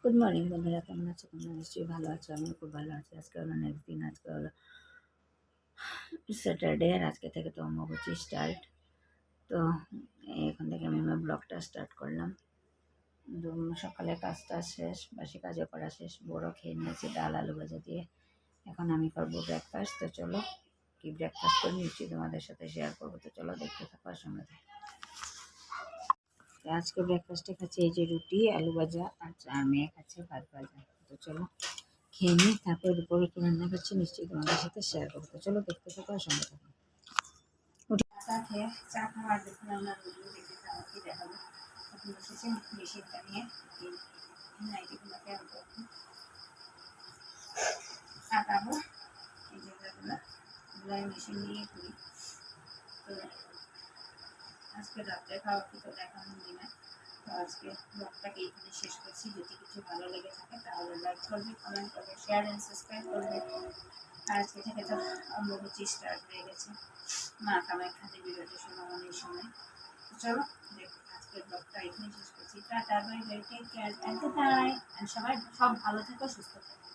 Good morning বন্ধুরা, কেমন আছো? তোমরা নিশ্চয়ই ভালো আছো। আমি খুব ভালো আছি। আজকে হলো নেক্সট দিন, আজকে হলো স্যাটারডে, আর আজকে থেকে তো অম্বুবাচী স্টার্ট। তো এখন থেকে আমি আমার ব্লগটা স্টার্ট করলাম। সকালে কাজটা শেষ, বাসি কাজও করা শেষ, বড় খেয়ে নিয়েছি ডাল আলু ভাজা দিয়ে। এখন আমি করবো ব্রেকফাস্ট। তো চলো, কি ব্রেকফাস্ট করে নিশ্চয়ই তোমাদের সাথে শেয়ার করবো। তো চলো দেখতে থাকার সঙ্গে থাকো। আজকে ব্রেকফাস্টে খাচ্ছি এই যে রুটি আলু ভাজা, আর মেয়ে খাচ্ছে ভাত ভাজা। তো চলো খেয়ে নিই, তারপর দুপুরে কি রান্না করছি নিশ্চয়ই তোমাদের সাথে শেয়ার করবো। তো চলো দেখতে থাকো আর সঙ্গে থাকো। চা খেয়ে চা খাওয়ার দেখুন আমরা রুটিও দেখতে থাকো, কি দেখাবো। এখন বসেছি মেশিনটা নিয়ে নাইটিগুলোকে কাটাবো। এই যেগুলো সেলাই মেশিন নিয়ে করি। তো আজকে রাত্রে খাওয়া তো দেখানো হয় না। তো আজকে ব্লগটাকে এখানে শেষ করছি। যদি কিছু ভালো লেগে থাকে তাহলে লাইক করবে, কমেন্ট করবে, শেয়ার অ্যান্ড সাবস্ক্রাইব করবে। আর আজকে থেকে তো অম্বুবাচী স্টার্ট হয়ে গেছে। মা কামাখ্যাতে বিরতির সময় অনেক সময়। তো চলো আজকের ব্লগটা এখানে শেষ করছি। Tata, bye bye, take care, and সবাই সব ভালো থেকো, সুস্থ থেকো।